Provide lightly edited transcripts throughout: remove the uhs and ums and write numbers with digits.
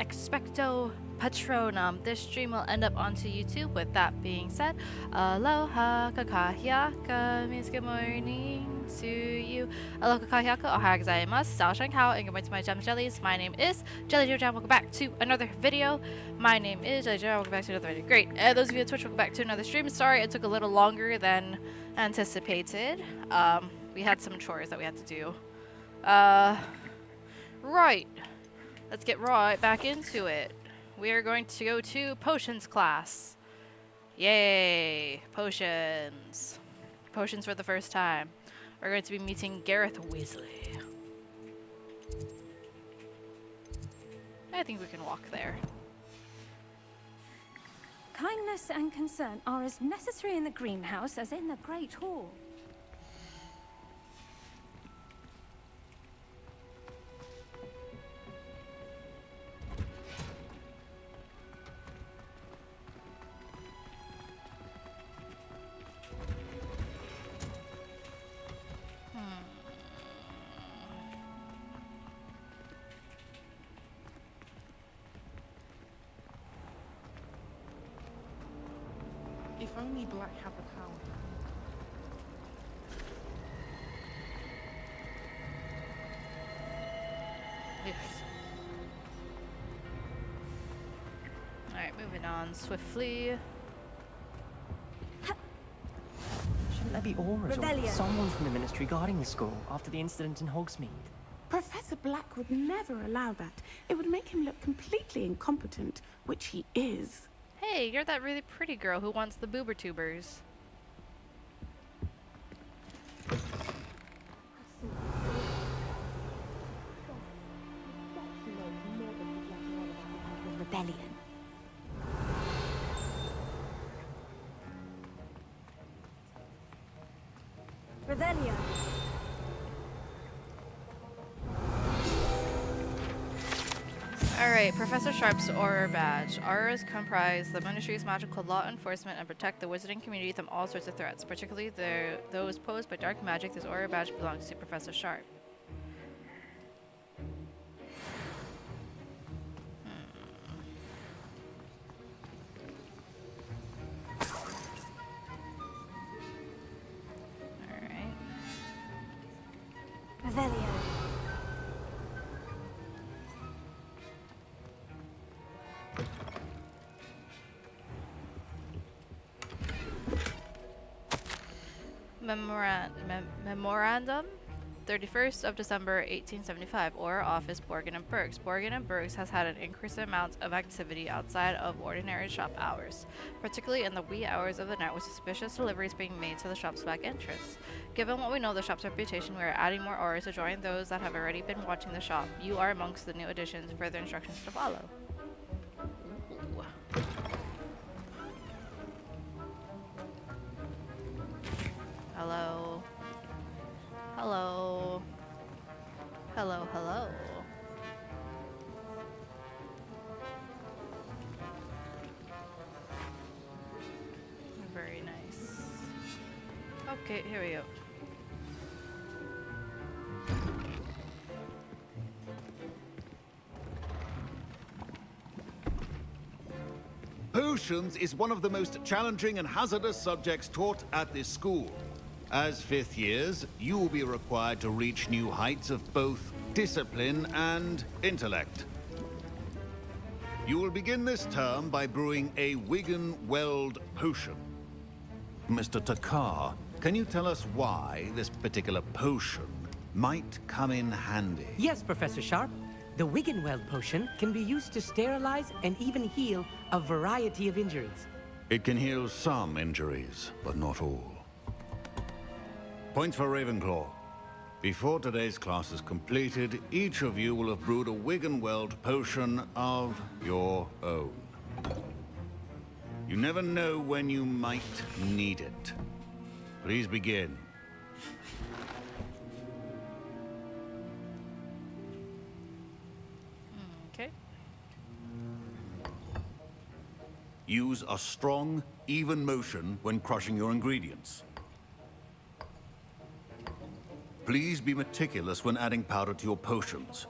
Expecto Patronum. This stream will end up onto YouTube. With that being said, Aloha, kakahiaka means good morning to you. Aloha, kakahiaka, ohayou gozaimasu, Sao Shankao, and good morning to my Jams and Jellies. My name is Jelly Jam. Welcome back to another video. My name is Jelly Jam. Welcome back to another video. Great. And those of you on Twitch, welcome back to another stream. Sorry, it took a little longer than anticipated. We had some chores that we had to do. Right. Let's get right back into it. We are going to go to potions class. Yay, potions. Potions for the first time. We're going to be meeting Gareth Weasley. I think we can walk there. Kindness and concern are as necessary in the greenhouse as in the Great Hall. If only Black had the power. Yes. Alright, moving on swiftly. Shouldn't there be auras or someone from the Ministry guarding the school after the incident in Hogsmeade? Professor Black would never allow that. It would make him look completely incompetent, which he is. Hey, you're that really pretty girl who wants the boober tubers. Rebellion. Revelio. Alright, Professor Sharp's Aura Badge. Auras comprise the Ministry's magical law enforcement and protect the wizarding community from all sorts of threats, particularly those posed by dark magic. This Aura Badge belongs to Professor Sharp. Alright. Revelio. Memorandum, 31st of December 1875, Aura Office, Borgin and Bergs. Borgin and Bergs has had an increasing amount of activity outside of ordinary shop hours, particularly in the wee hours of the night, with suspicious deliveries being made to the shop's back entrance. Given what we know of the shop's reputation, we are adding more auras to join those that have already been watching the shop. You are amongst the new additions. Further instructions to follow. Ooh. Hello. Hello. Hello, hello. Very nice. Okay, here we go. Potions is one of the most challenging and hazardous subjects taught at this school. As fifth years, you will be required to reach new heights of both discipline and intellect. You will begin this term by brewing a Wigan-Weld potion. Mr. Takar, can you tell us why this particular potion might come in handy? Yes, Professor Sharp. The Wiggenweld potion can be used to sterilize and even heal a variety of injuries. It can heal some injuries, but not all. Points for Ravenclaw. Before today's class is completed, each of you will have brewed a Wiggenweld potion of your own. You never know when you might need it. Please begin. Okay. Use a strong, even motion when crushing your ingredients. Please be meticulous when adding powder to your potions.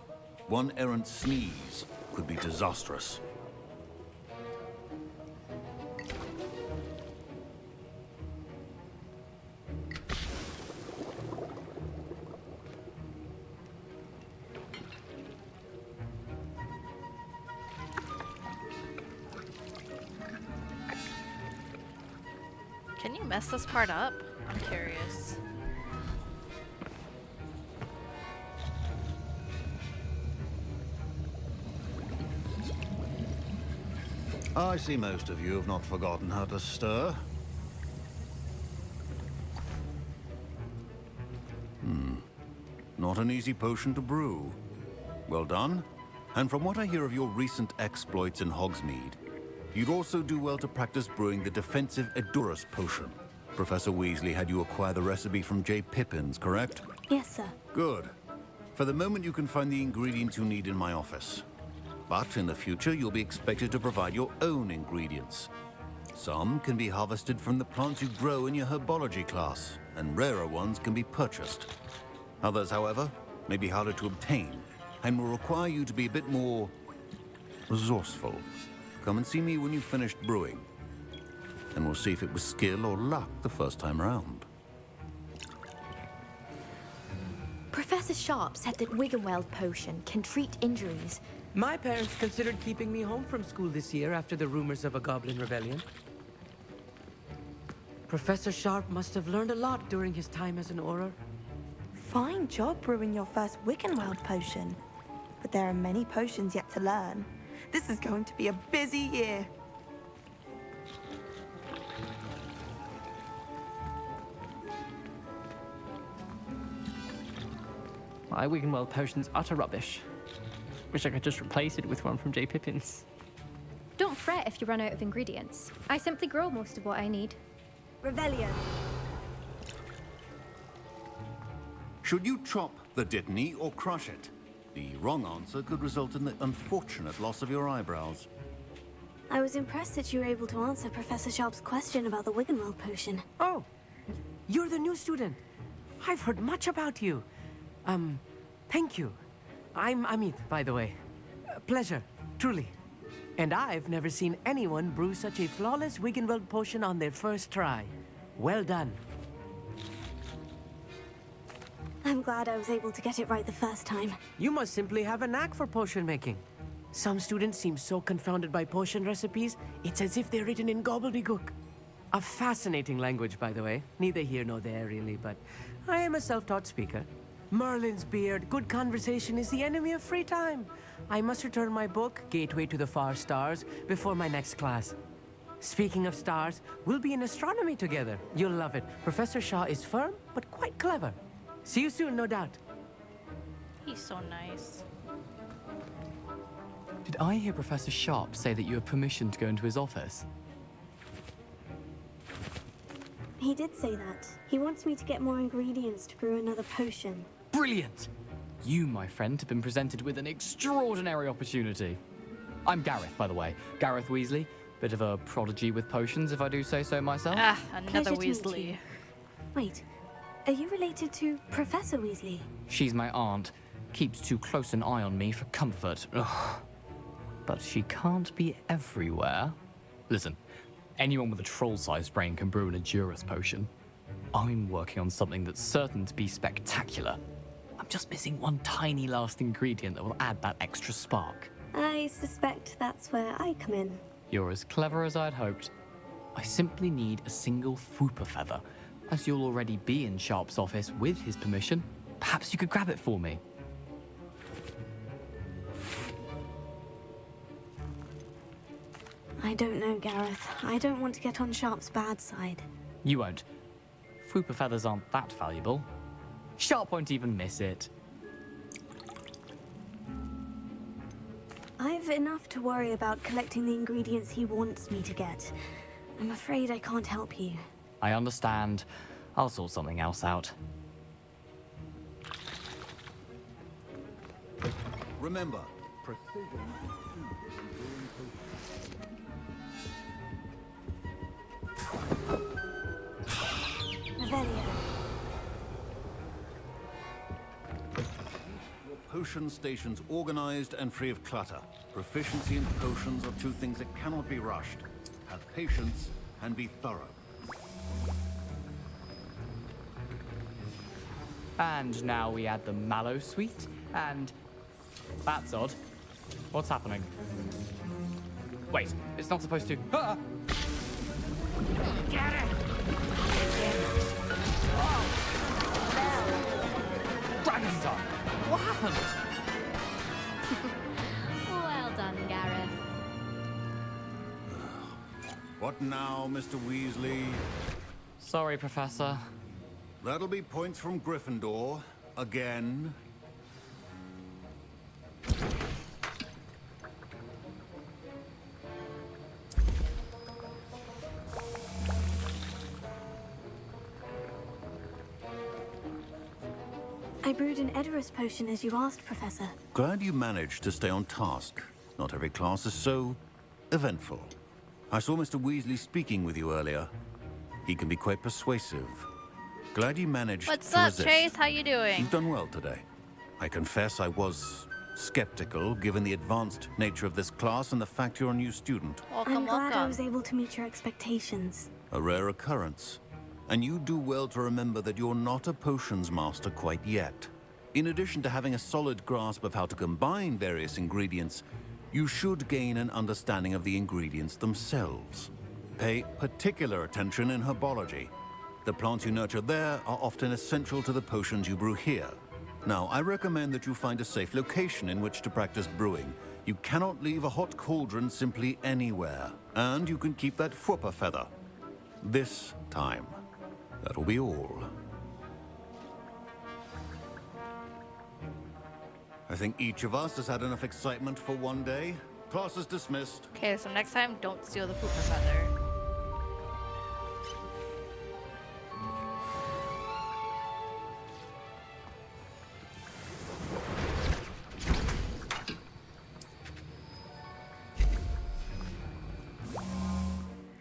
One errant sneeze could be disastrous. Can you mess this part up? I'm curious. I see most of you have not forgotten how to stir. Not an easy potion to brew. Well done. And from what I hear of your recent exploits in Hogsmeade, you'd also do well to practice brewing the defensive Edurus potion. Professor Weasley had you acquire the recipe from J. Pippin's, correct? Yes, sir. Good. For the moment, you can find the ingredients you need in my office. But in the future, you'll be expected to provide your own ingredients. Some can be harvested from the plants you grow in your herbology class, and rarer ones can be purchased. Others, however, may be harder to obtain, and will require you to be a bit more resourceful. Come and see me when you've finished brewing, and we'll see if it was skill or luck the first time around. Professor Sharp said that Wiggenweld potion can treat injuries. My parents considered keeping me home from school this year after the rumors of a goblin rebellion. Professor Sharp must have learned a lot during his time as an Auror. Fine job brewing your first Wiggenweld potion. But there are many potions yet to learn. This is going to be a busy year. My Wiggenweld potion's utter rubbish. Wish I could just replace it with one from J. Pippin's. Don't fret if you run out of ingredients. I simply grow most of what I need. Revelio. Should you chop the Dittany or crush it? The wrong answer could result in the unfortunate loss of your eyebrows. I was impressed that you were able to answer Professor Sharp's question about the Wiggenweld potion. Oh, you're the new student. I've heard much about you. Thank you. I'm Amit, by the way. Pleasure, truly. And I've never seen anyone brew such a flawless Wiggenweld potion on their first try. Well done. I'm glad I was able to get it right the first time. You must simply have a knack for potion making. Some students seem so confounded by potion recipes, it's as if they're written in gobbledygook. A fascinating language, by the way. Neither here nor there, really, but I am a self-taught speaker. Merlin's beard, good conversation is the enemy of free time. I must return my book, Gateway to the Far Stars, before my next class. Speaking of stars, we'll be in astronomy together. You'll love it. Professor Shaw is firm, but quite clever. See you soon, no doubt. He's so nice. Did I hear Professor Sharp say that you have permission to go into his office? He did say that. He wants me to get more ingredients to brew another potion. Brilliant! You, my friend, have been presented with an extraordinary opportunity. I'm Gareth, by the way. Gareth Weasley. Bit of a prodigy with potions, if I do say so myself. Ah, another Pleasure to meet Weasley. you. Wait, are you related to Professor Weasley? She's my aunt. Keeps too close an eye on me for comfort. Ugh. But she can't be everywhere. Listen, anyone with a troll-sized brain can brew an Edurus potion. I'm working on something that's certain to be spectacular. I'm just missing one tiny last ingredient that will add that extra spark. I suspect that's where I come in. You're as clever as I'd hoped. I simply need a single Fooper feather. As you'll already be in Sharp's office with his permission, perhaps you could grab it for me. I don't know, Gareth. I don't want to get on Sharp's bad side. You won't. Fooper feathers aren't that valuable. Sharp won't even miss it. I've enough to worry about collecting the ingredients he wants me to get. I'm afraid I can't help you. I understand. I'll sort something else out. Remember, Revelio. your potion stations organized and free of clutter. Proficiency in potions are two things that cannot be rushed. Have patience and be thorough. And now we add the Mahalo suite, and that's odd. What's happening? Wait, it's not supposed to. Ah! Get it! Dragon's Tongue! What happened? Well done, Gareth. What now, Mr. Weasley? Sorry, Professor. That'll be points from Gryffindor. Again. I brewed an Edorus potion as you asked, Professor. Glad you managed to stay on task. Not every class is so eventful. I saw Mr. Weasley speaking with you earlier. He can be quite persuasive. Glad you managed What's to up, resist. Chase? How you doing? You've done well today. I confess I was skeptical, given the advanced nature of this class and the fact you're a new student. I'm glad I was able to meet your expectations. A rare occurrence. And you do well to remember that you're not a potions master quite yet. In addition to having a solid grasp of how to combine various ingredients, you should gain an understanding of the ingredients themselves. Pay particular attention in herbology. The plants you nurture there are often essential to the potions you brew here. Now, I recommend that you find a safe location in which to practice brewing. You cannot leave a hot cauldron simply anywhere. And you can keep that Fwooper feather. This time. That'll be all. I think each of us has had enough excitement for one day. Class is dismissed. Okay, so next time, don't steal the pooper feather.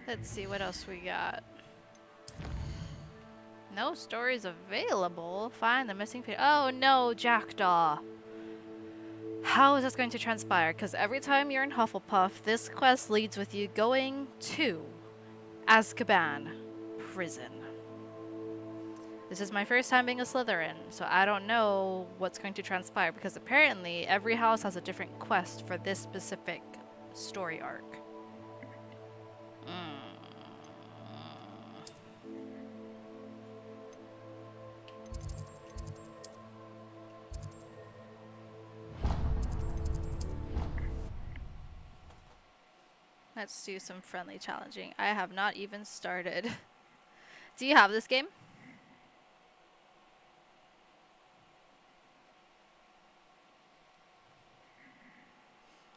Let's see what else we got. No stories available. Find the missing page. Oh no, Jackdaw. How is this going to transpire? Because every time you're in Hufflepuff, this quest leads with you going to Azkaban prison. This is my first time being a Slytherin, so I don't know what's going to transpire because apparently every house has a different quest for this specific story arc. Let's do some friendly challenging. I have not even started. Do you have this game?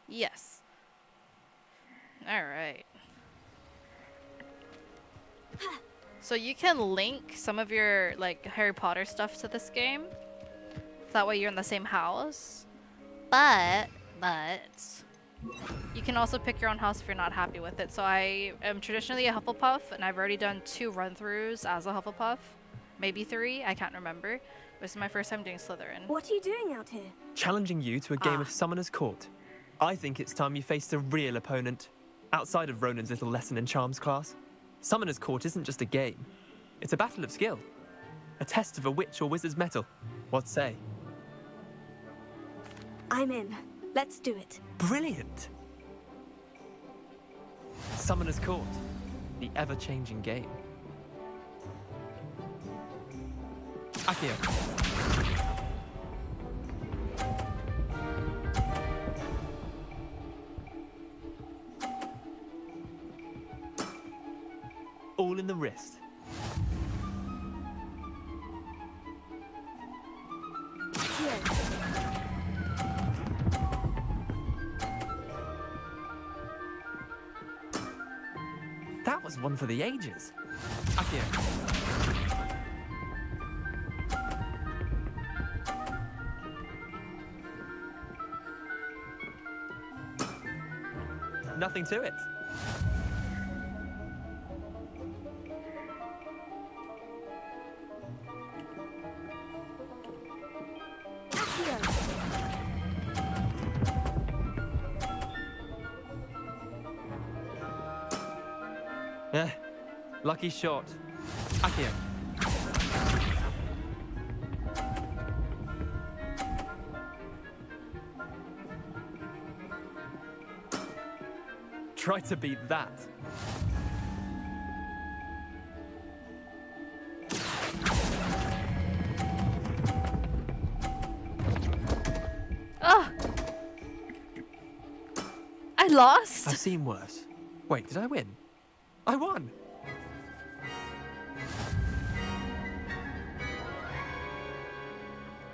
Yes. Alright. So you can link some of your like Harry Potter stuff to this game. That way you're in the same house. But you can also pick your own house if you're not happy with it. So I am traditionally a Hufflepuff, and I've already done 2 run-throughs as a Hufflepuff. Maybe 3, I can't remember. This is my first time doing Slytherin. What are you doing out here? Challenging you to a game of Summoner's Court. I think it's time you faced a real opponent. Outside of Ronan's little lesson in Charms class. Summoner's Court isn't just a game. It's a battle of skill. A test of a witch or wizard's mettle. What say? I'm in. Let's do it. Brilliant! Summoner's Court. The ever-changing game. Akio. All in the wrist. That was one for the ages. Akio. Nothing to it. Lucky shot. Akio. Try to beat that. Oh! I lost? I've seen worse. Wait, did I win? I won!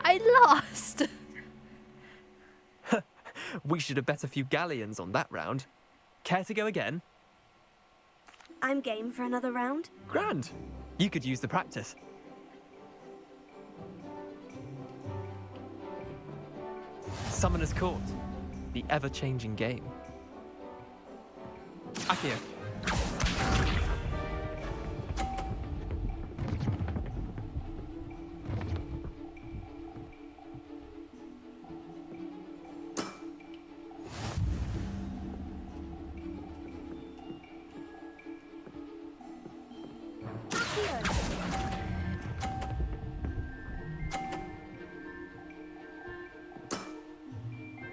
I lost! We should have bet a few galleons on that round. Care to go again? I'm game for another round. Grand. You could use the practice. Summoner's Court. The ever-changing game. Akio.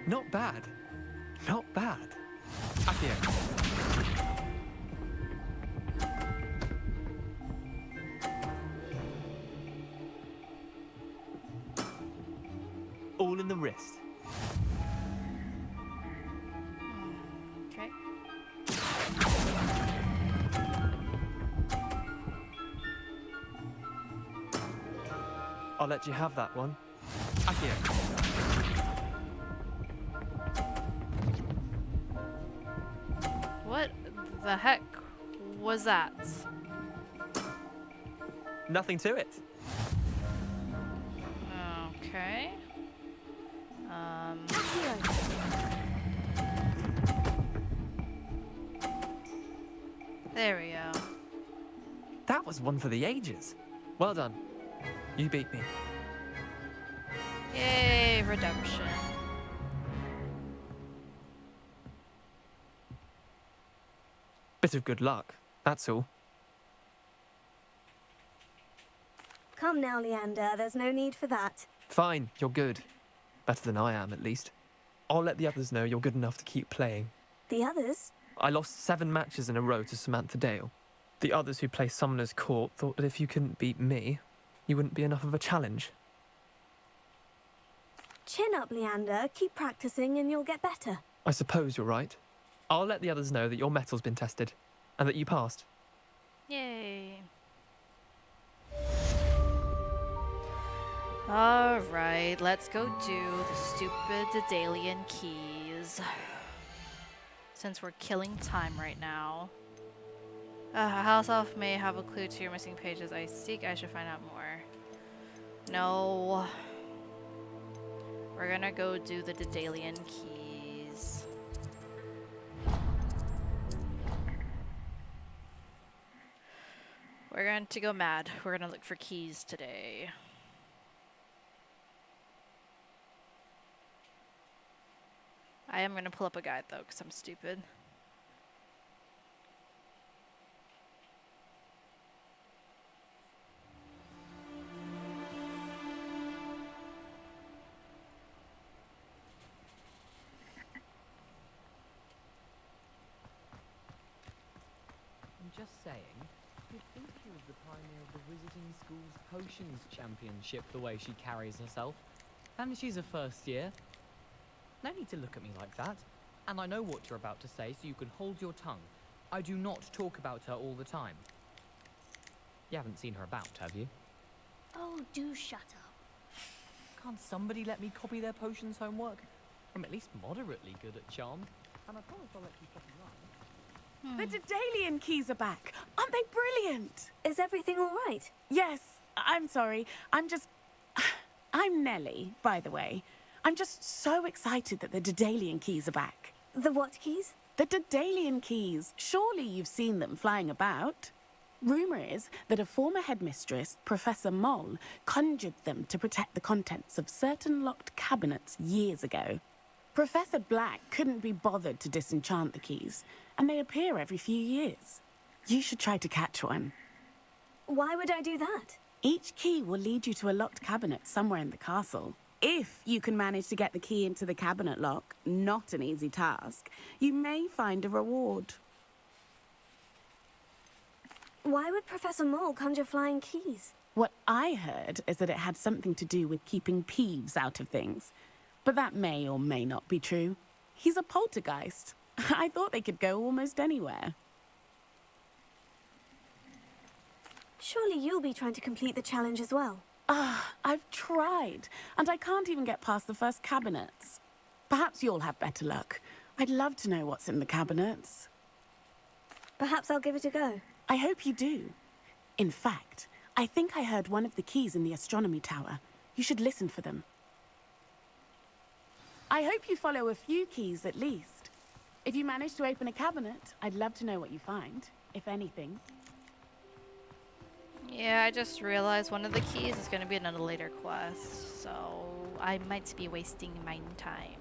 Not bad. Not bad. Akio. All in the wrist. Okay. I'll let you have that one. Akio. What the heck was that? Nothing to it. Okay. There we go. That was one for the ages. Well done. You beat me. Yay, redemption. Bit of good luck, that's all. Come now, Leander. There's no need for that. Fine, you're good. Better than I am, at least. I'll let the others know you're good enough to keep playing. The others? I lost 7 matches in a row to Samantha Dale. The others who play Summoner's Court thought that if you couldn't beat me, you wouldn't be enough of a challenge. Chin up, Leander. Keep practicing and you'll get better. I suppose you're right. I'll let the others know that your metal's been tested, and that you passed. Yay. Alright, let's go do the stupid Daedalian keys. Since we're killing time right now. House Elf may have a clue to your missing pages. I should find out more. No. We're gonna go do the Daedalian keys. We're going to go mad. We're gonna look for keys today. I am gonna pull up a guide though, because I'm stupid. I'm just saying, you'd think she was the pioneer of the Wizarding School's Potions Championship, the way she carries herself. And she's a first year. No need to look at me like that. And I know what you're about to say, so you can hold your tongue. I do not talk about her all the time. You haven't seen her about, have you? Oh, do shut up. Can't somebody let me copy their potions homework? I'm at least moderately good at charm. And I promise I'll let you copy mine. The Daedalian keys are back. Aren't they brilliant? Is everything all right? Yes. I'm sorry. I'm Nellie, by the way. I'm just so excited that the Daedalian keys are back. The what keys? The Daedalian keys. Surely you've seen them flying about. Rumour is that a former headmistress, Professor Moll, conjured them to protect the contents of certain locked cabinets years ago. Professor Black couldn't be bothered to disenchant the keys, and they appear every few years. You should try to catch one. Why would I do that? Each key will lead you to a locked cabinet somewhere in the castle. If you can manage to get the key into the cabinet lock, not an easy task, you may find a reward. Why would Professor Mole conjure flying keys? What I heard is that it had something to do with keeping Peeves out of things. But that may or may not be true. He's a poltergeist. I thought they could go almost anywhere. Surely you'll be trying to complete the challenge as well. I've tried, and I can't even get past the first cabinets. Perhaps you'll have better luck. I'd love to know what's in the cabinets. Perhaps I'll give it a go. I hope you do. In fact, I think I heard one of the keys in the astronomy tower. You should listen for them. I hope you follow a few keys at least. If you manage to open a cabinet, I'd love to know what you find, if anything. Yeah, I just realized one of the keys is going to be another later quest, so I might be wasting my time.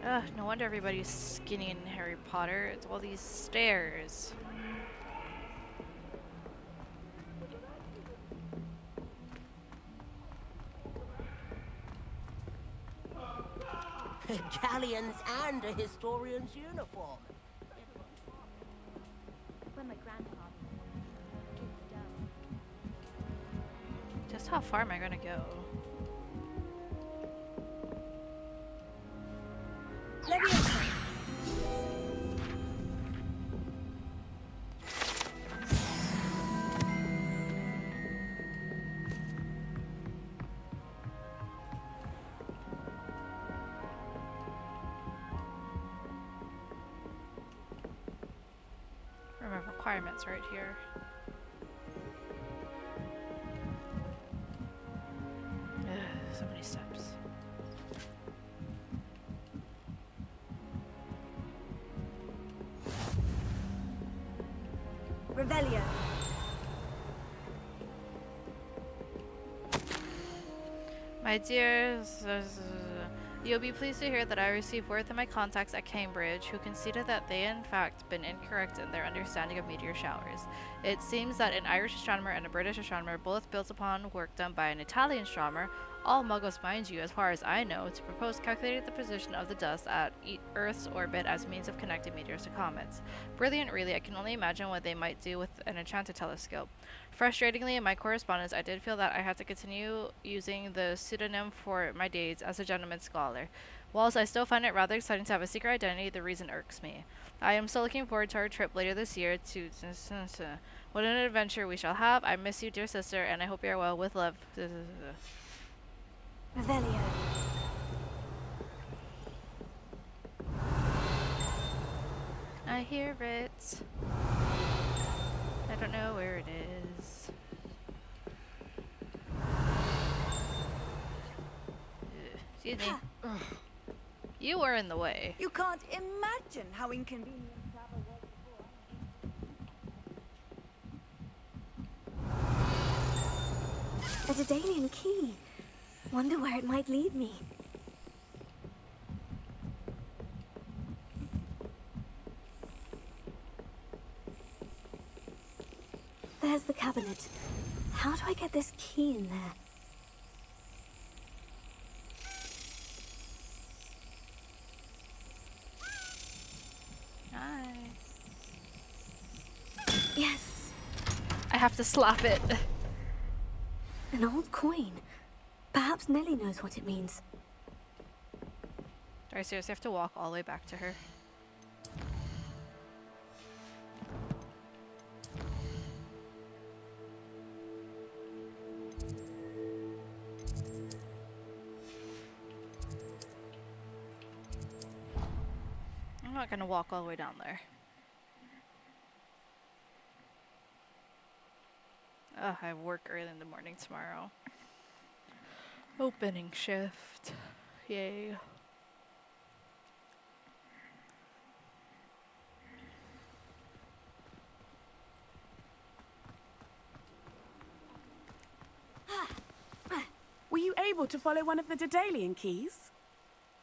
Ugh, no wonder everybody's skinny in Harry Potter. It's all these stairs. Galleons and a historian's uniform. When my grandfather Just how far am I gonna go? Remember requirements right here. Ugh, so many steps. Revelio. My dear, you'll be pleased to hear that I received word from my contacts at Cambridge, who conceded that they in fact been incorrect in their understanding of meteor showers. It seems that an Irish astronomer and a British astronomer both built upon work done by an Italian astronomer, all muggles mind you as far as I know, to propose calculating the position of the dust at Earth's orbit as means of connecting meteors to comets. Brilliant really, I can only imagine what they might do with an enchanted telescope. Frustratingly, in my correspondence, I did feel that I had to continue using the pseudonym for my days as a gentleman scholar. Whilst I still find it rather exciting to have a secret identity, the reason irks me. I am still looking forward to our trip later this year to... What an adventure we shall have. I miss you, dear sister, and I hope you are well. With love. Revelio. I hear it. I don't know where it is. Excuse me. You were in the way. You can't imagine how inconvenient travel was A Daedalian key. Wonder where it might lead me. There's the cabinet. How do I get this key in there? Hi. Yes. I have to slap it. An old coin. Perhaps Nellie knows what it means. Do I seriously have to walk all the way back to her? I'm not gonna walk all the way down there. Ugh, I have work early in the morning tomorrow. Opening shift. Yay. able to follow one of the Daedalian keys?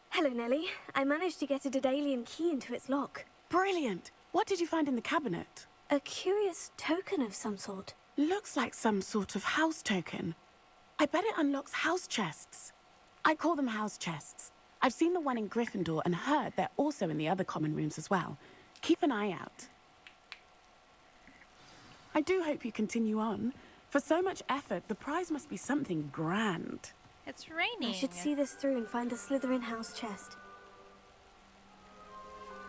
Hello, Nellie. I managed to get a Daedalian key into its lock. Brilliant. What did you find in the cabinet? A curious token of some sort. Looks like some sort of house token. I bet it unlocks house chests. I call them house chests. I've seen the one in Gryffindor and heard they're also in the other common rooms as well. Keep an eye out. I do hope you continue on. For so much effort, the prize must be something grand. It's raining. I should see this through and find the Slytherin house chest.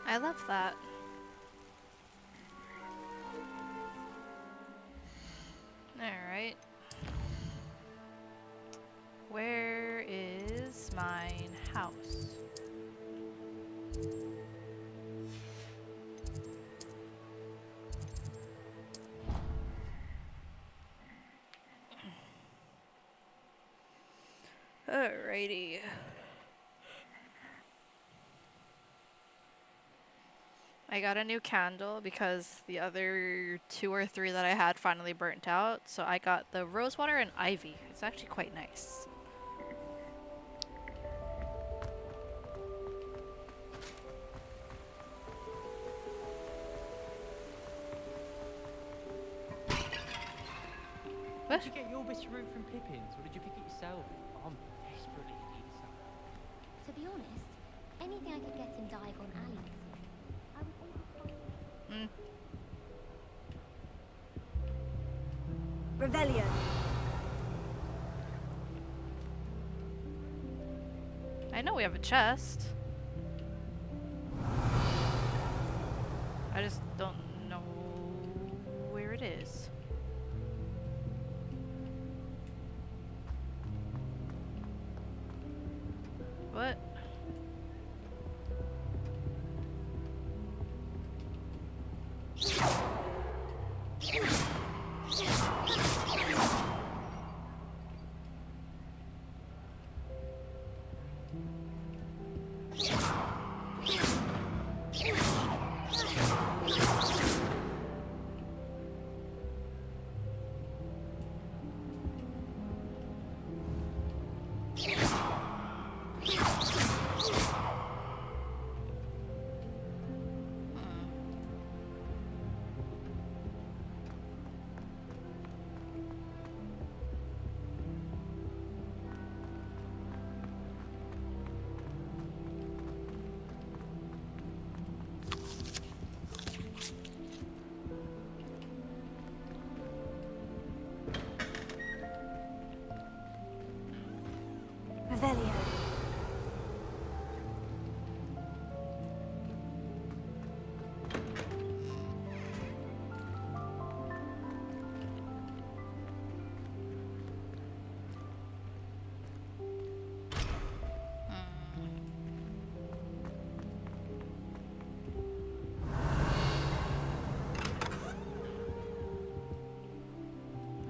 I love that. Alright. Where is mine house? Alrighty. I got a new candle because the other 2 or 3 that I had finally burnt out. So I got the rosewater and ivy. It's actually quite nice. Did you get your whiskeroo from Pippin's, or did you pick it yourself? I'm desperately need some. To be honest, anything I could get in Diagon Alley. I would always Revelio. I know we have a chest. I just don't know where it is. What? Revelio.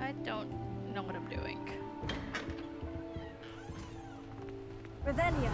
I don't know what I'm doing. Revelio.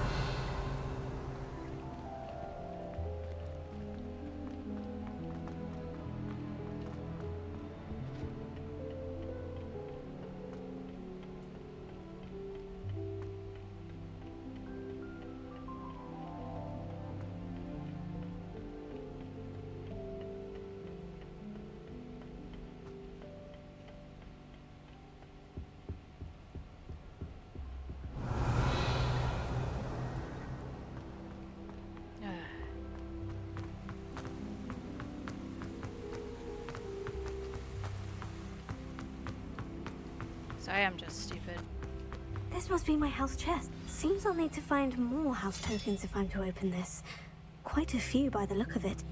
So I am just stupid. This must be my house chest. Seems I'll need to find more house tokens if I'm to open this. Quite a few by the look of it.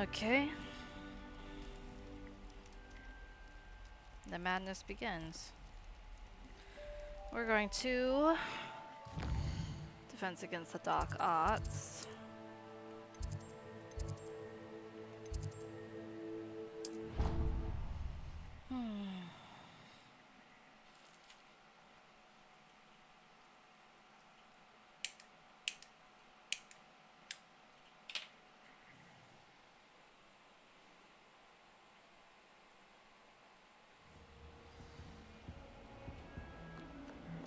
Okay. The madness begins. We're going to Defense Against the Dark Arts.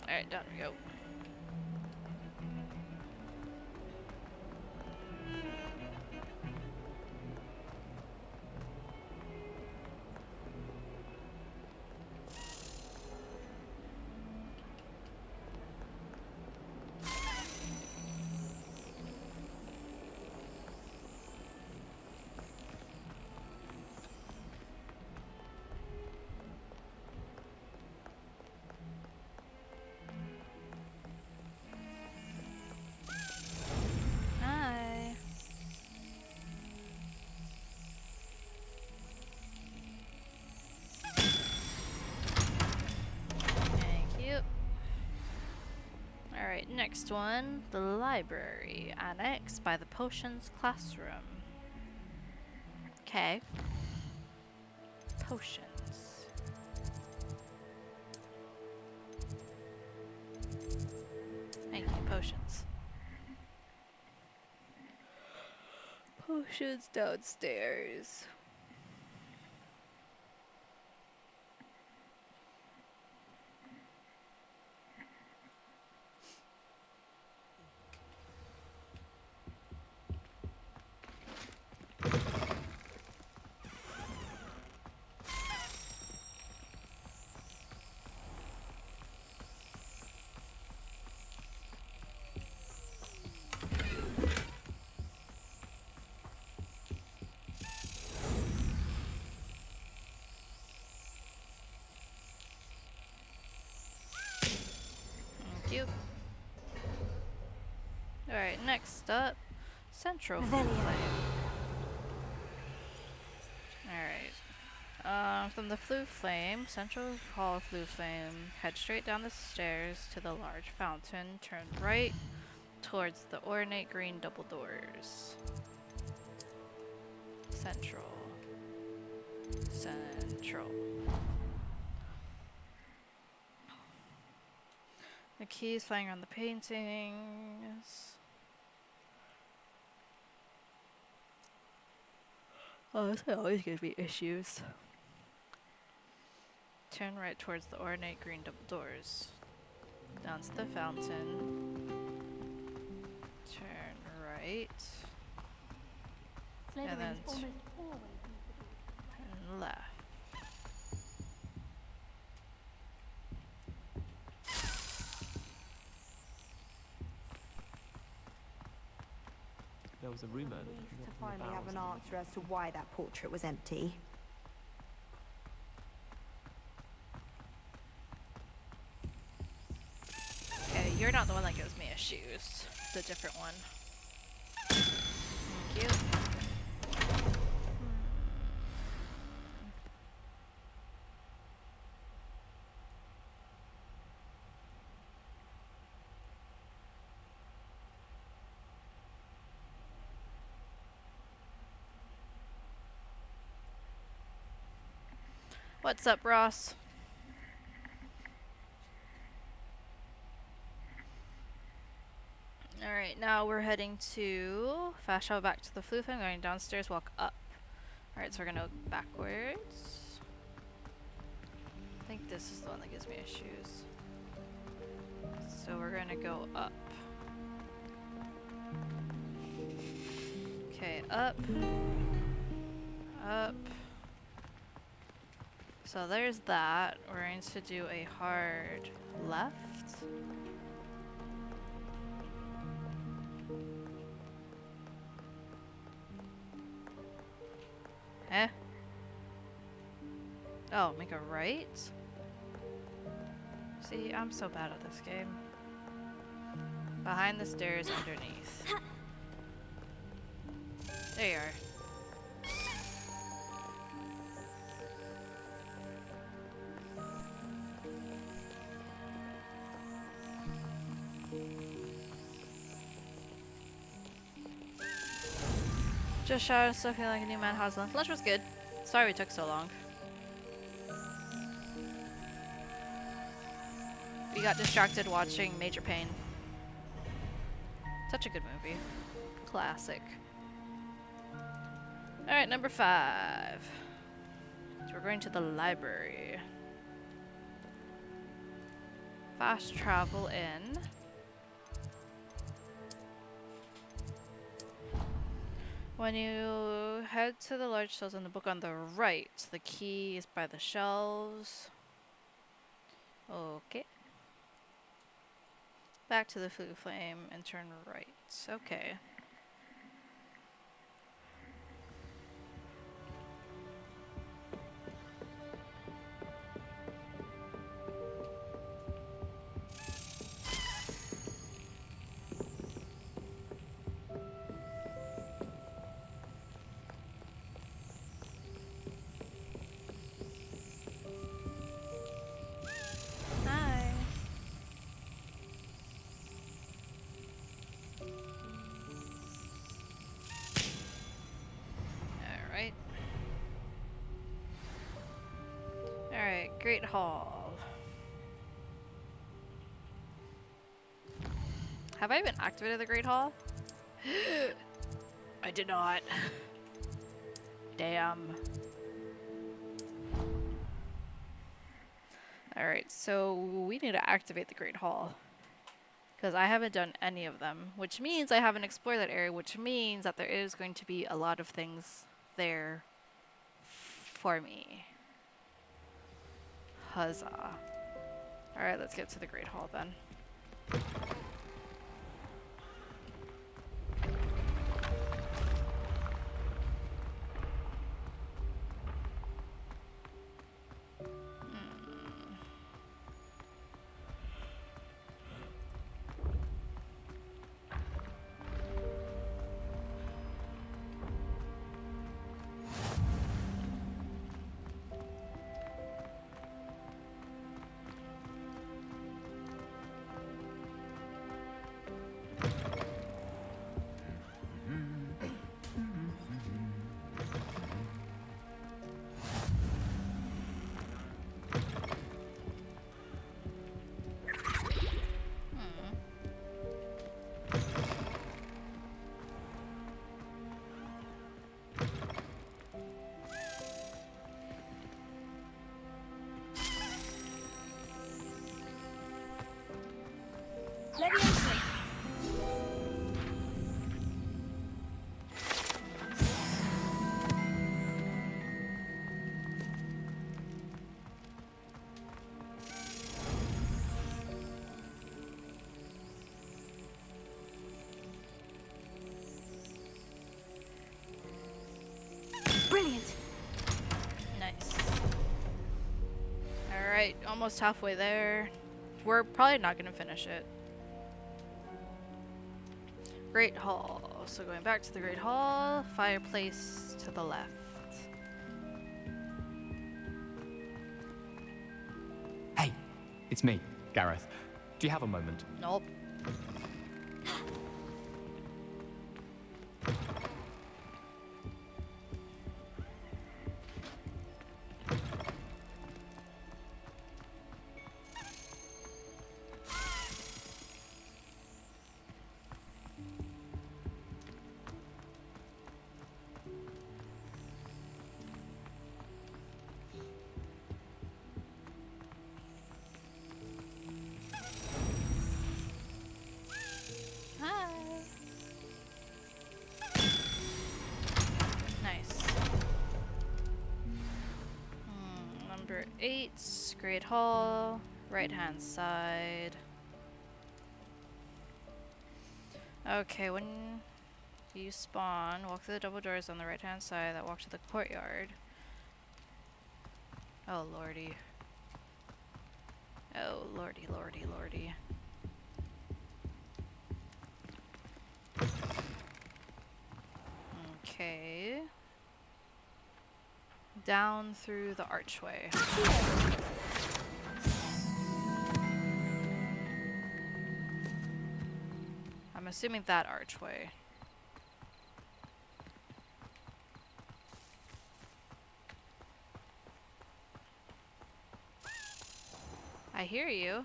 Alright, down we go. Hi. Thank you. Alright, next one. The library. Annexed by the potions classroom. Okay. Potions. Thank you, potions. Potions downstairs. Thank you. Alright, next up, Central Flame. Alright. From the Flue Flame, Central Hall Flue Flame, head straight down the stairs to the large fountain, turn right towards the ornate green double doors. Central. Central. The keys flying around the paintings. Oh, this always gives me issues. Turn right towards the ornate green double doors. Down to the fountain. Turn right. And then turn left. There was a rumor To finally have an answer as to why that portrait was empty. Okay, you're not the one that gives me issues. It's a different one. Thank you. What's up, Ross? Alright, now we're heading to fast travel back to the Flue Flame, going downstairs, walk up. Alright, so we're gonna go backwards. I think this is the one that gives me issues. So we're gonna go up. Okay, up. Up. So there's that. We're going to do a hard left. Eh? Oh, make a right? See, I'm so bad at this game. Behind the stairs, underneath. There you are. Just showered, still feeling like a new man. How's lunch? Lunch was good. Sorry we took so long. We got distracted watching Major Pain. Such a good movie. Classic. Alright, number 5. So we're going to the library. fast travel in. When you head to the large shelves in the book on the right, the key is by the shelves. Okay. Back to the flue flame and turn right. Okay. Alright, Great Hall. Have I even activated the Great Hall? I did not. Damn. Alright, so we need to activate the Great Hall. Because I haven't done any of them, which means I haven't explored that area, which means that there is going to be a lot of things there for me. Huzzah. Alright, let's get to the Great Hall then. Brilliant. Nice. Alright, almost halfway there. We're probably not going to finish it. Great Hall. So going back to the Great Hall, fireplace to the left. Hey, it's me, Gareth. Do you have a moment? Nope. Number 8, Great Hall, right hand side. Okay, when you spawn, walk through the double doors on the right hand side that walk to the courtyard. Oh lordy. Oh lordy, lordy, lordy. Okay. Down through the archway. I'm assuming that archway. I hear you.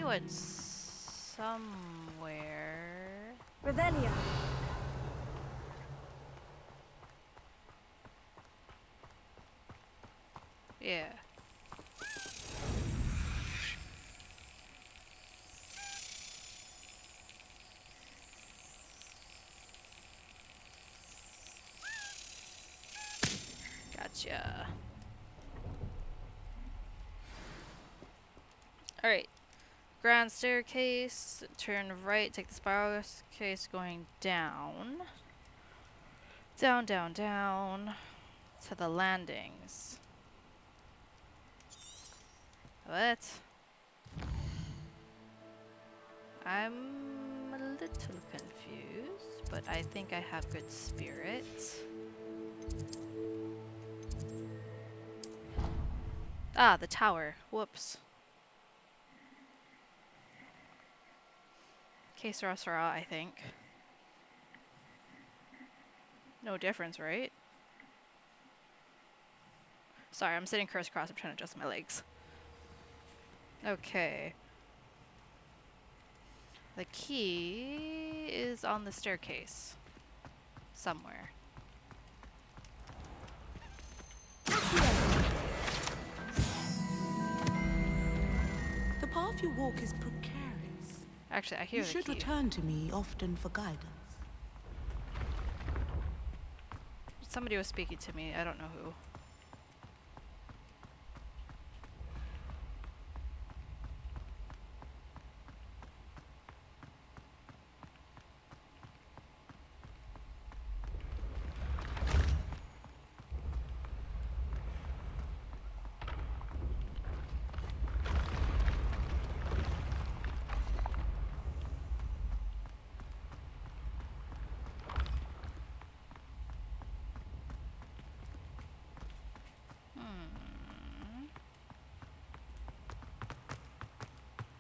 went somewhere. Revelio. Yeah. Gotcha. Alright. Grand staircase. Turn right. Take the spiral staircase going down. Down, down, down. To the landings. What? I'm a little confused, but I think I have good spirit. Ah, the tower. Whoops. Que sera sera, I think. No difference, right? Sorry, I'm sitting crisscross. I'm trying to adjust my legs. Okay. The key is on the staircase. Somewhere. The path you walk is precarious. Actually, I hear you the should key. return to me often for guidance. Somebody was speaking to me. I don't know who.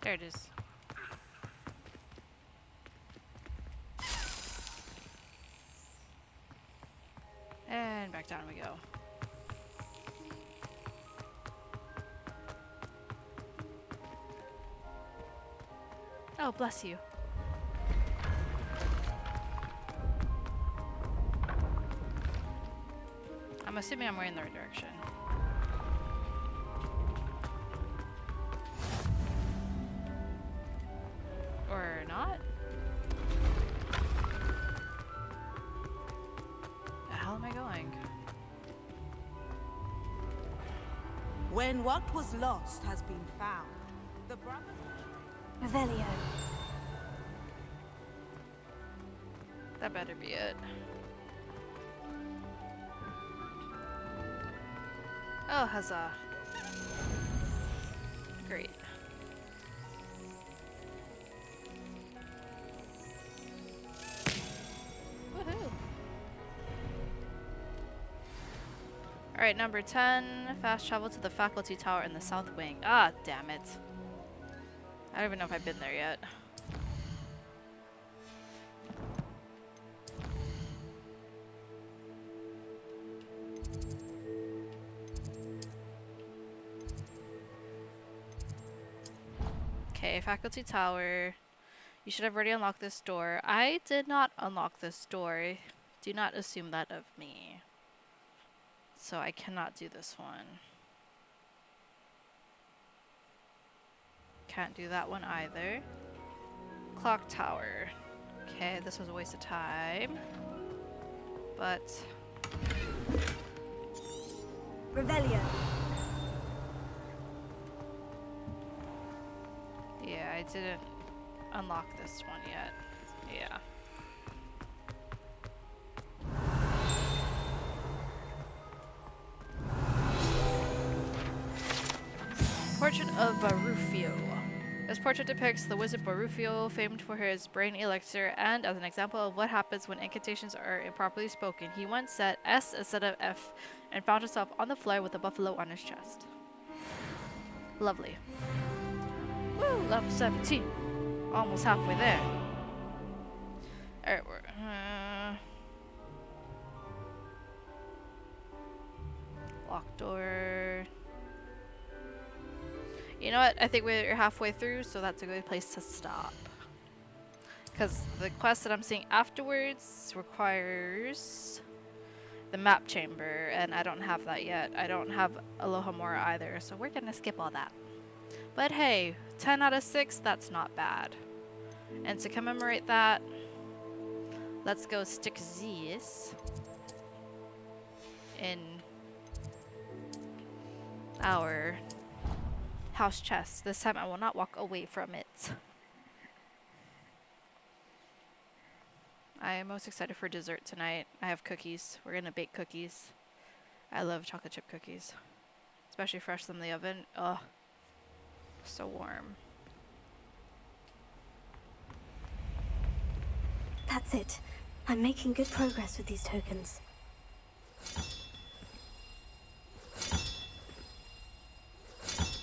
There it is. And back down we go. Oh, bless you. I'm assuming I'm going in the right direction. Or not? The hell am I going? When what was lost has been found, the brothers... Revelio. That better be it. Oh, huzzah. Great. Woohoo! Alright, number 10. Fast travel to the faculty tower in the south wing. Ah, damn it. I don't even know if I've been there yet. Okay, faculty tower. You should have already unlocked this door. I did not unlock this door. Do not assume that of me. So I cannot do this one. Can't do that one either. Clock tower. Okay, this was a waste of time. But... Revelio. yeah, I didn't unlock this one yet. Yeah. Portrait of Barufio. This portrait depicts the wizard Barufio, famed for his brain elixir, and as an example of what happens when incantations are improperly spoken. He once said S instead of F and found himself on the floor with a buffalo on his chest. Lovely. Woo, level 17. Almost halfway there. Alright, we're... locked door. You know what? I think we're halfway through, so that's a good place to stop. Because the quest that I'm seeing afterwards requires the map chamber, and I don't have that yet. I don't have Aloha Mora either, so we're gonna skip all that. But hey, 10 out of 6, that's not bad. And to commemorate that, let's go stick this in our house chest. This time I will not walk away from it. I am most excited for dessert tonight. I have cookies. We're gonna bake cookies. I love chocolate chip cookies, especially fresh from the oven. Ugh, so warm. That's it. I'm making good progress with these tokens.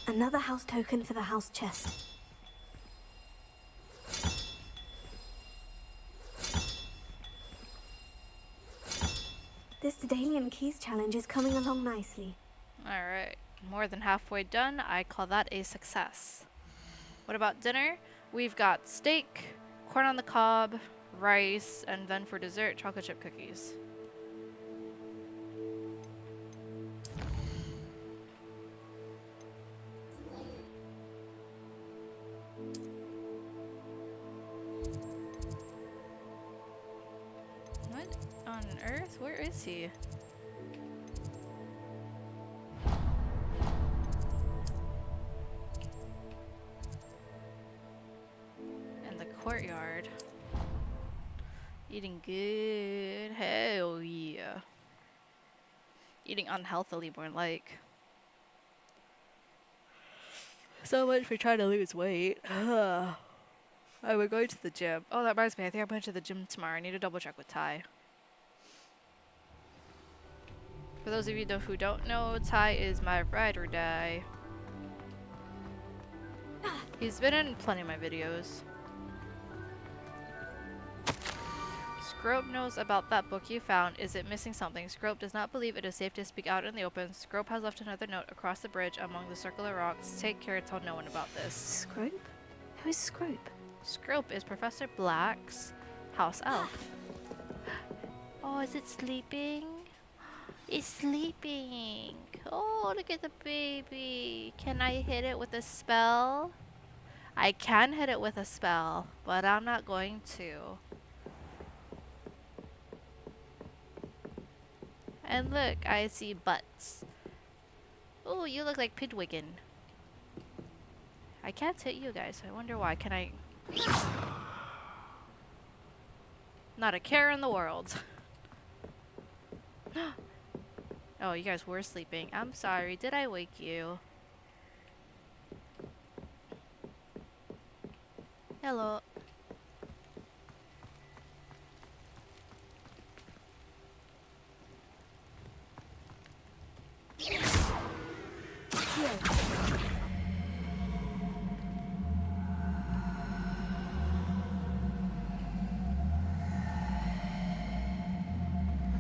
Another house token for the house chest. This Daedalian Keys challenge is coming along nicely. Alright, more than halfway done. I call that a success. What about dinner? We've got steak, corn on the cob, rice, and then for dessert, chocolate chip cookies. What on earth? Where is he? In the courtyard. Eating good. Hell yeah. Eating unhealthily, more like. So much for trying to lose weight. I would go to the gym. Oh, that reminds me. I think I'm going to the gym tomorrow. I need to double check with Ty. For those of you who don't know, Ty is my ride or die. He's been in plenty of my videos. Scrope knows about that book you found. Is it missing something? Scrope does not believe it is safe to speak out in the open. Scrope has left another note across the bridge among the circular rocks. Take care to tell no one about this. Scrope? Who is Scrope? Scrope is Professor Black's house elf. Oh, is it sleeping? It's sleeping. Oh, look at the baby. Can I hit it with a spell? I can hit it with a spell, but I'm not going to. And look, I see butts. Oh, you look like Pidwiggen. I can't hit you guys. I wonder why. Can I? Not a care in the world. Oh, you guys were sleeping. I'm sorry. Did I wake you? Hello.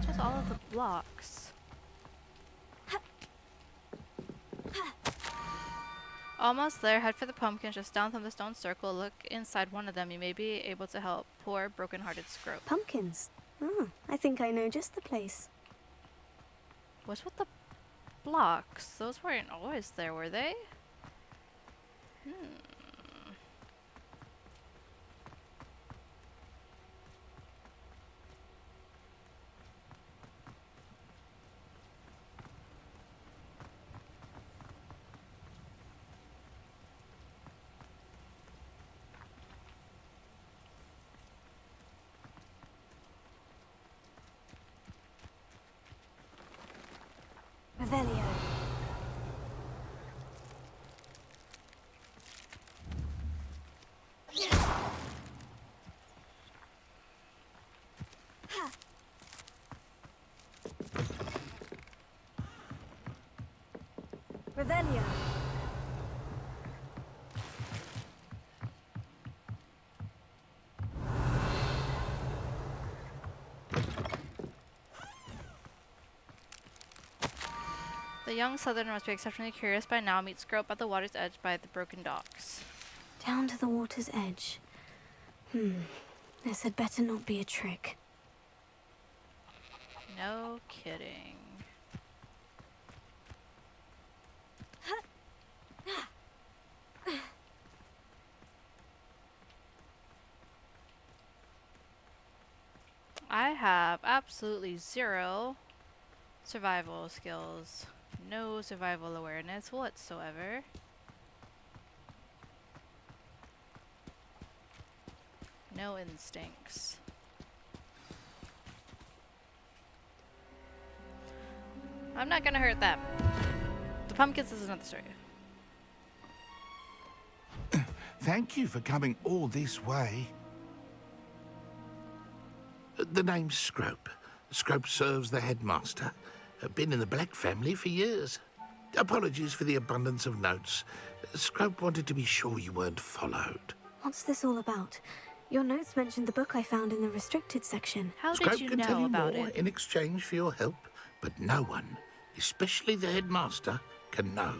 Just all of the blocks. Almost there. Head for the pumpkin just down from the stone circle. Look inside one of them. You may be able to help poor broken-hearted Scrope. Pumpkins? Oh, I think I know just the place. What's with the blocks? Those weren't always there, were they? Revelio. Revelio. The young southerner must be exceptionally curious by now. Meet Scrope at the water's edge by the broken docks. Down to the water's edge. This had better not be a trick. No kidding. I have absolutely zero survival skills. No survival awareness whatsoever. No instincts. I'm not gonna hurt them. The pumpkins is another story. Thank you for coming all this way. The name's Scrope. Scrope serves the headmaster. Been in the Black family for years. Apologies for the abundance of notes. Scrope wanted to be sure you weren't followed. What's this all about? Your notes mentioned the book I found in the restricted section. How Scrope did you can tell know you about more it? in exchange for your help, but no one, especially the headmaster, can know.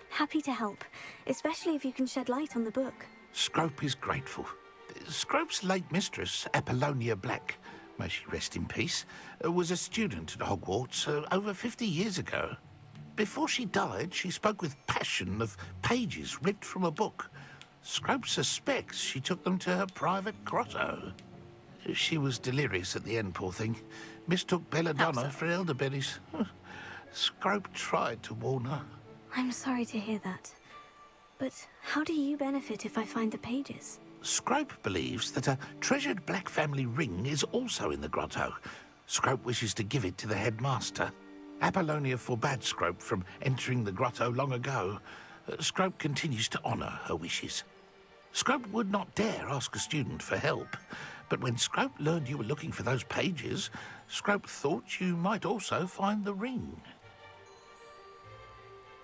Happy to help, especially if you can shed light on the book. Scrope is grateful. Scrope's late mistress, Apollonia Black, may she rest in peace, was a student at Hogwarts over 50 years ago. Before she died, she spoke with passion of pages ripped from a book. Scrope suspects she took them to her private grotto. She was delirious at the end, poor thing. Mistook belladonna for elderberries. Scrope tried to warn her. I'm sorry to hear that. But how do you benefit if I find the pages? Scrope believes that a treasured Black family ring is also in the grotto. Scrope wishes to give it to the headmaster. Apollonia forbade Scrope from entering the grotto long ago. Scrope continues to honour her wishes. Scrope would not dare ask a student for help, but when Scrope learned you were looking for those pages, Scrope thought you might also find the ring.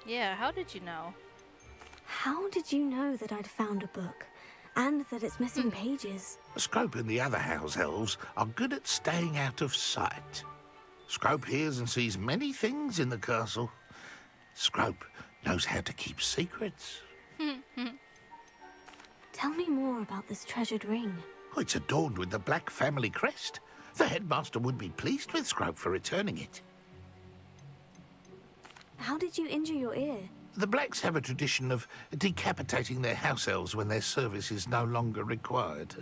Yeah, how did you know? How did you know that I'd found a book? And that it's missing pages? Scrope and the other house elves are good at staying out of sight. Scrope hears and sees many things in the castle. Scrope knows how to keep secrets. Tell me more about this treasured ring. Oh, it's adorned with the Black family crest. The headmaster would be pleased with Scrope for returning it. How did you injure your ear? The Blacks have a tradition of decapitating their house elves when their service is no longer required.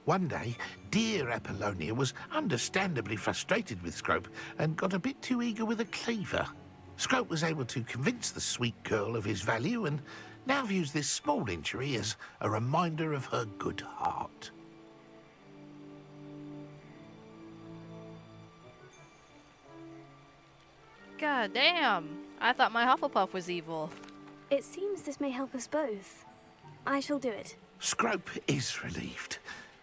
One day, dear Apollonia was understandably frustrated with Scrope and got a bit too eager with a cleaver. Scrope was able to convince the sweet girl of his value and now views this small injury as a reminder of her good heart. God damn! I thought my Hufflepuff was evil. It seems this may help us both. I shall do it. Scrope is relieved.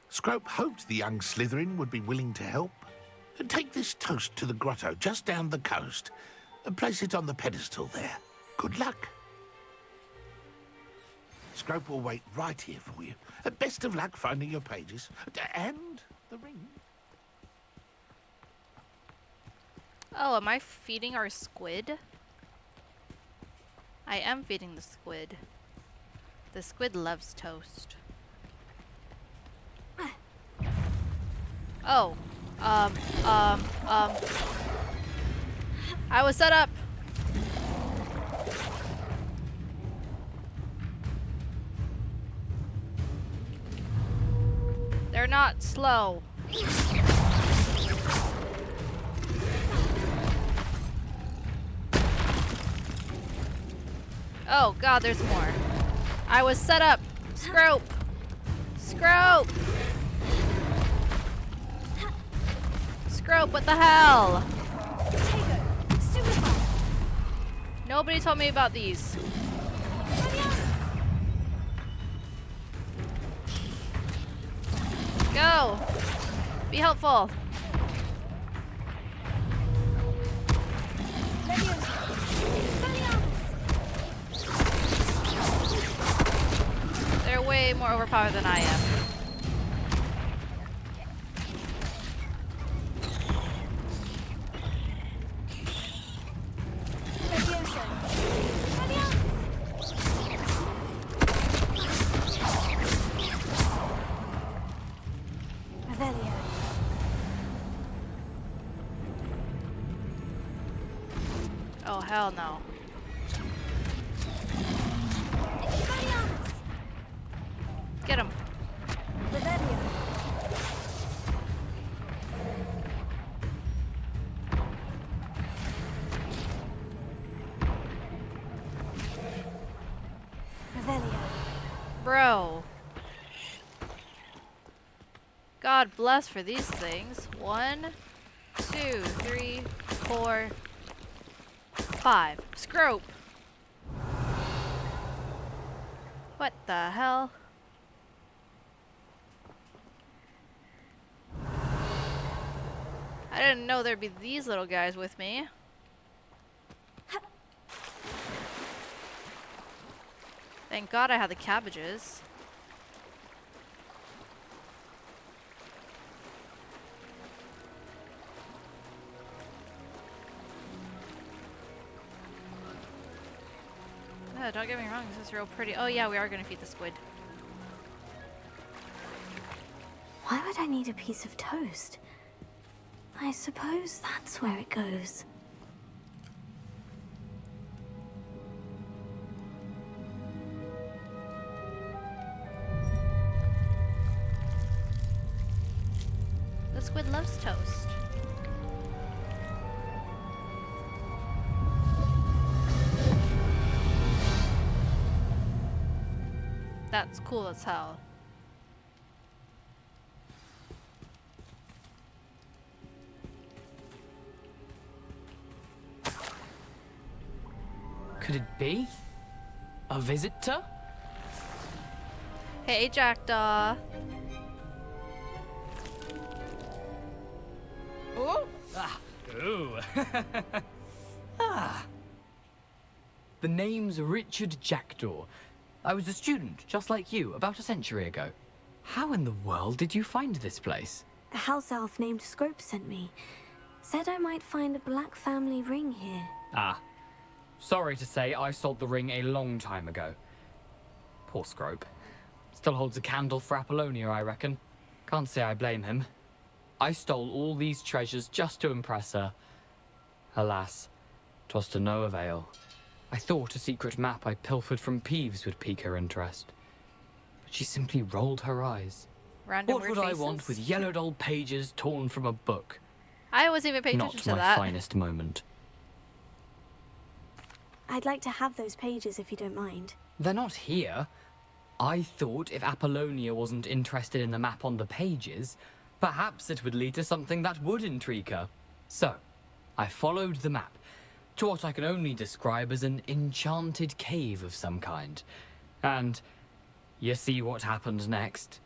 Scrope hoped the young Slytherin would be willing to help. Take this toast to the grotto just down the coast and place it on the pedestal there. Good luck. Scrope will wait right here for you. Best of luck finding your pages. And the ring. Oh, am I feeding our squid? I am feeding the squid. The squid loves toast. Oh. I was set up. They're not slow. Oh god, there's more. I was set up. Scrope. Scrope. Scrope, what the hell? Nobody told me about these. Go. Be helpful. They're way more overpowered than I am. Oh, hell no. Get him. Bro. God bless for these things. 1, 2, 3, 4, 5. Scrope. What the hell? I didn't know there'd be these little guys with me. Thank God I had the cabbages. Don't get me wrong, this is real pretty. Oh yeah, we are gonna feed the squid. Why would I need a piece of toast? I suppose that's where it goes. The squid loves toast. That's cool as hell. Could it be? A visitor? Hey, Jackdaw. Oh! Ah! Ooh! Ah! The name's Richard Jackdaw. I was a student, just like you, about a century ago. How in the world did you find this place? A house elf named Scrope sent me. Said I might find a black family ring here. Ah. Sorry to say, I sold the ring a long time ago. Poor Scrope. Still holds a candle for Apollonia, I reckon. Can't say I blame him. I stole all these treasures just to impress her. Alas, 'twas to no avail. I thought a secret map I pilfered from Peeves would pique her interest. But she simply rolled her eyes. Random What would I want with yellowed old pages torn from a book? I wasn't even paying attention to that. Not my finest moment. I'd like to have those pages if you don't mind. They're not here. I thought if Apollonia wasn't interested in the map on the pages, perhaps it would lead to something that would intrigue her. So, I followed the map to what I can only describe as an enchanted cave of some kind. And you see what happened next?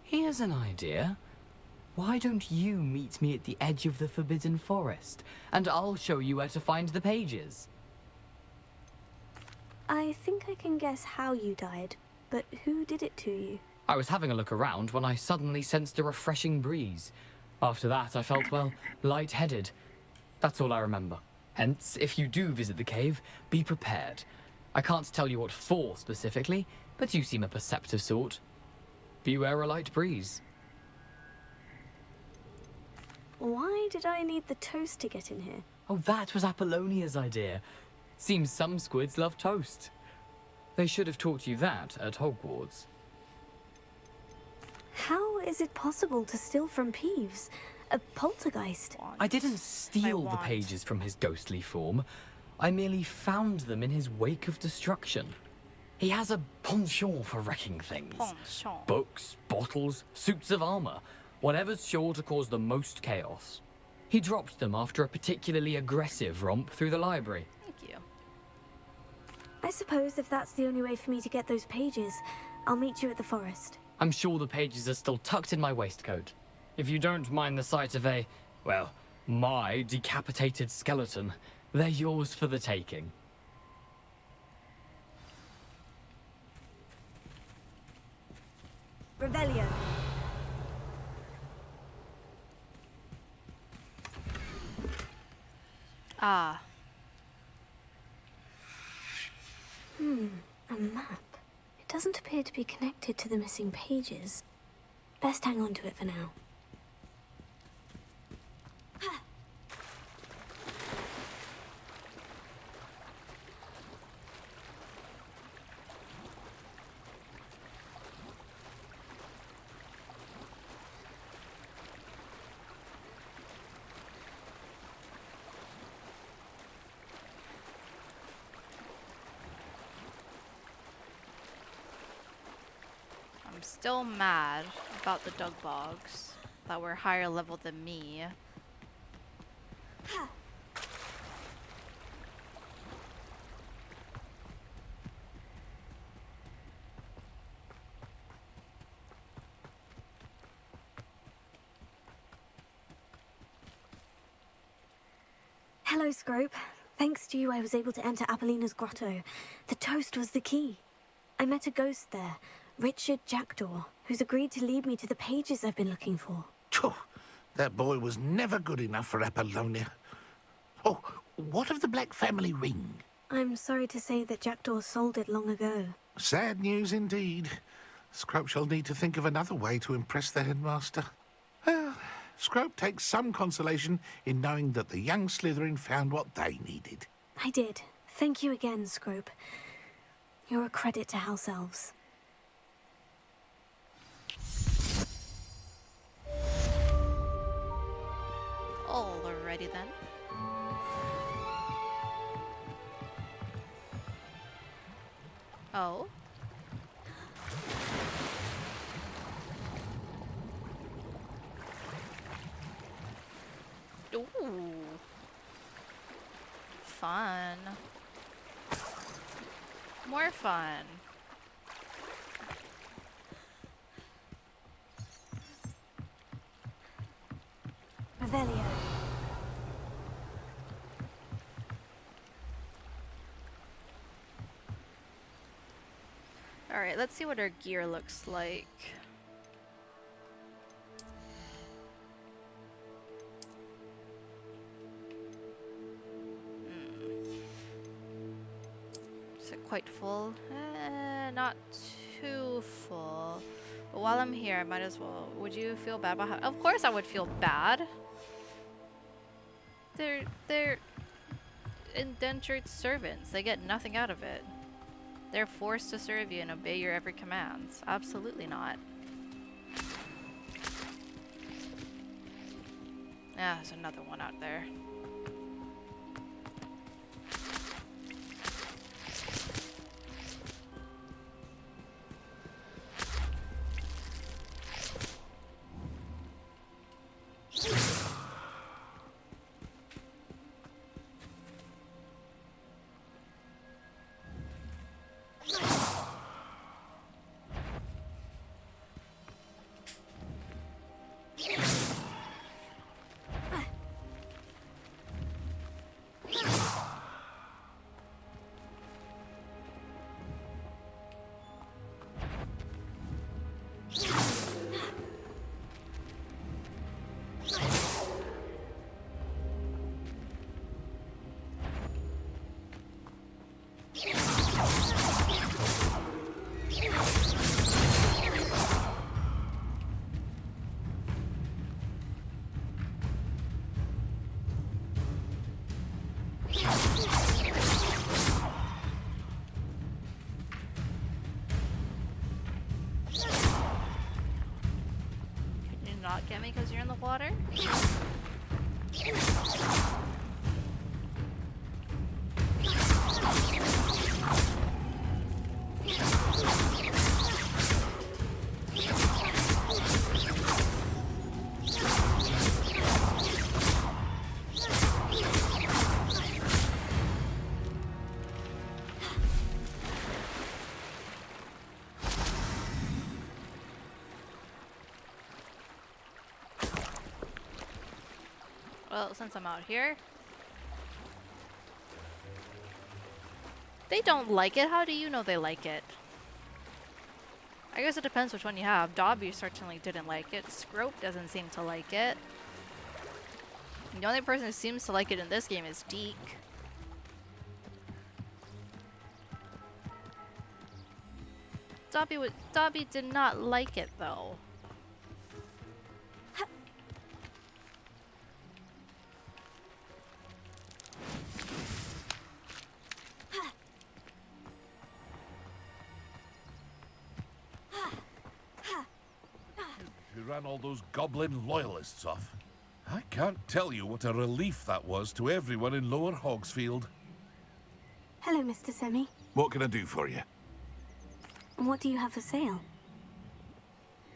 Here's an idea. Why don't you meet me at the edge of the Forbidden Forest, and I'll show you where to find the pages? I think I can guess how you died, but who did it to you? I was having a look around when I suddenly sensed a refreshing breeze. After that, I felt, well, lightheaded. That's all I remember. Hence, if you do visit the cave, be prepared. I can't tell you what for specifically, but you seem a perceptive sort. Beware a light breeze. Why did I need the toast to get in here? Oh, that was Apollonia's idea. Seems some squids love toast. They should have taught you that at Hogwarts. How is it possible to steal from Peeves? A poltergeist? I didn't steal the pages from his ghostly form. I merely found them in his wake of destruction. He has a penchant for wrecking things. Penchant. Books, bottles, suits of armor, whatever's sure to cause the most chaos. He dropped them after a particularly aggressive romp through the library. Thank you. I suppose if that's the only way for me to get those pages, I'll meet you at the forest. I'm sure the pages are still tucked in my waistcoat. If you don't mind the sight of a, well, my decapitated skeleton, they're yours for the taking. Revelio. Ah. A map. It doesn't appear to be connected to the missing pages. Best hang on to it for now. I'm still mad about the dug bogs that were higher level than me. Hello, Scrope. Thanks to you, I was able to enter Apollina's grotto. The toast was the key. I met a ghost there, Richard Jackdaw, who's agreed to lead me to the pages I've been looking for. Phew, that boy was never good enough for Apollonia. Oh, what of the Black family ring? I'm sorry to say that Jackdaw sold it long ago. Sad news indeed. Scrope shall need to think of another way to impress the headmaster. Well, Scrope takes some consolation in knowing that the young Slytherin found what they needed. I did. Thank you again, Scrope. You're a credit to House Elves. Alrighty then. Oh. Ooh. Fun. More fun. Revelio. Alright, let's see what our gear looks like. Is it quite full? Not too full. But while I'm here, I might as well. Would you feel bad about how? Of course I would feel bad. They're indentured servants. They get nothing out of it. They're forced to serve you and obey your every command. Absolutely not. Ah, there's another one out there. Not get me because you're in the water? Well, since I'm out here. They don't like it. How do you know they like it? I guess it depends which one you have. Dobby certainly didn't like it. Scrope doesn't seem to like it. The only person who seems to like it in this game is Deke. Dobby did not like it though. You ran all those goblin loyalists off. I can't tell you what a relief that was to everyone in Lower Hogsfield. Hello, Mr. Semi. What can I do for you? What do you have for sale?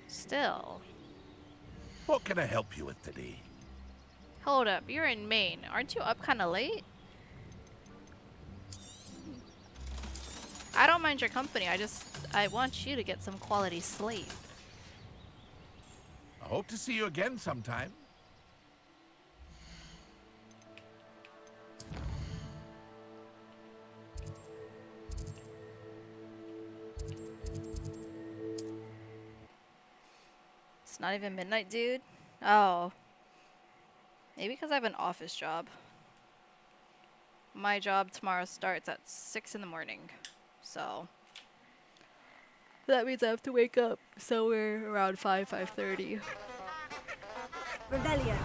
Still. What can I help you with today? Hold up, you're in Maine. Aren't you up kind of late? I don't mind your company. I want you to get some quality sleep. I hope to see you again sometime. It's not even midnight, dude. Oh. Maybe because I have an office job. My job tomorrow starts at 6 in the morning. So that means I have to wake up somewhere around 5:30. Revelio.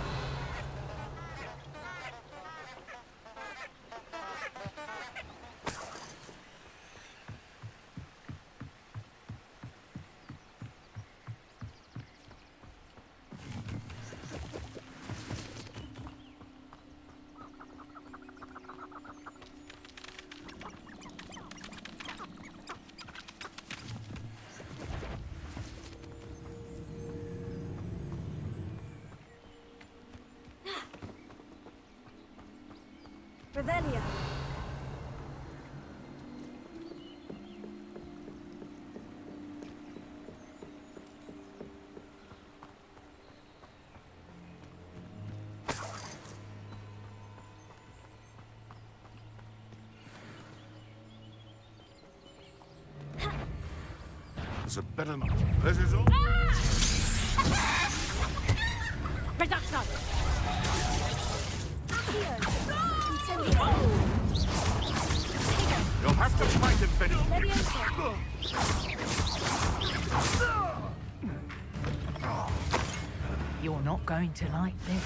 Revelio. It's a better not. This is all. Reduction. You'll have to fight him, Benny. You're not going to like this.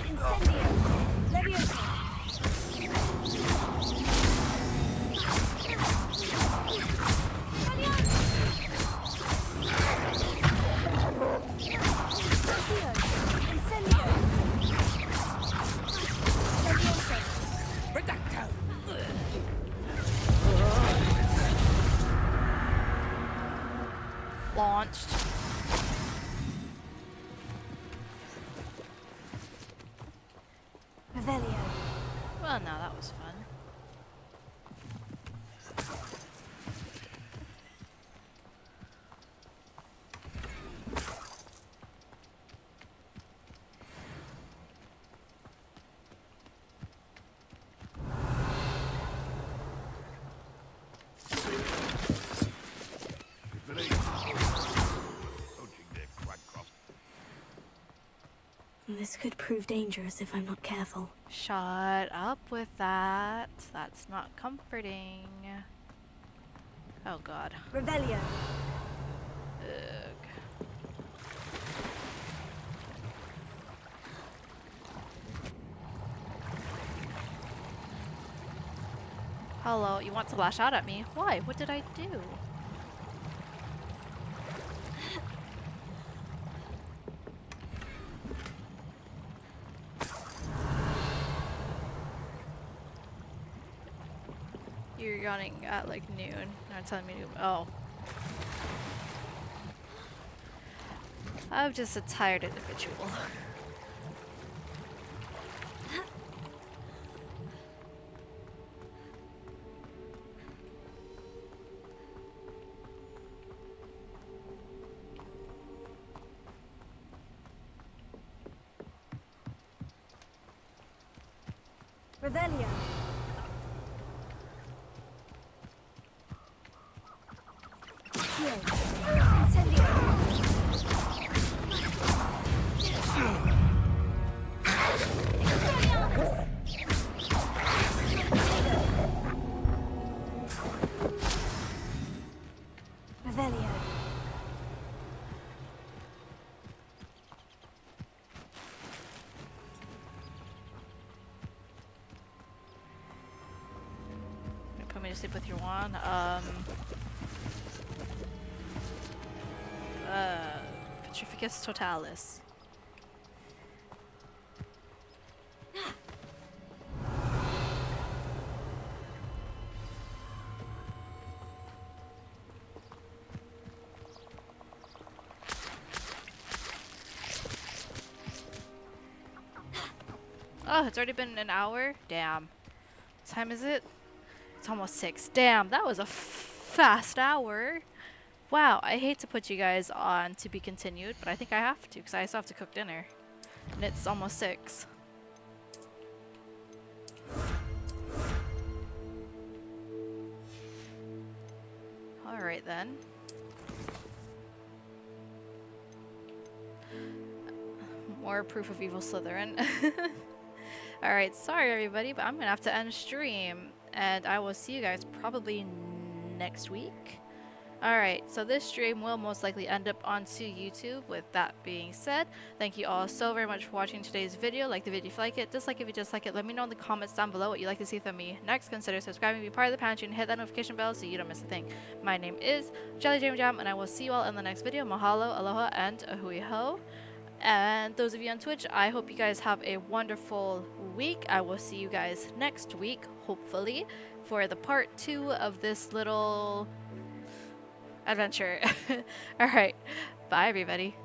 Incendio. Leviosa. Launched. Revelio. Well, no, that was fun. This could prove dangerous if I'm not careful. Shut up with that. That's not comforting. Oh god. Revelio. Ugh. Hello, you want to lash out at me? Why? What did I do? You're yawning at like noon. Not telling me to. Oh. I'm just a tired individual. Revelio. Revelio. Put me to sleep with your wand. Petrificus Totalis. Oh, it's already been an hour? Damn. What time is it? It's almost 6. Damn, that was a fast hour. Wow, I hate to put you guys on to be continued, but I think I have to because I still have to cook dinner. And it's almost 6. Alright then. More proof of evil Slytherin. Alright, sorry everybody, but I'm gonna have to end stream. And I will see you guys probably next week. Alright, so this stream will most likely end up onto YouTube. With that being said, thank you all so very much for watching today's video. Like the video if you like it, dislike if you dislike it. Let me know in the comments down below what you'd like to see from me next. Consider subscribing, be part of the Pantry, and hit that notification bell so you don't miss a thing. My name is Jaymie Jam, and I will see you all in the next video. Mahalo, aloha, and ahui ho. And those of you on Twitch, I hope you guys have a wonderful week. I will see you guys next week, hopefully, for the part 2 of this little adventure. Alright, bye everybody.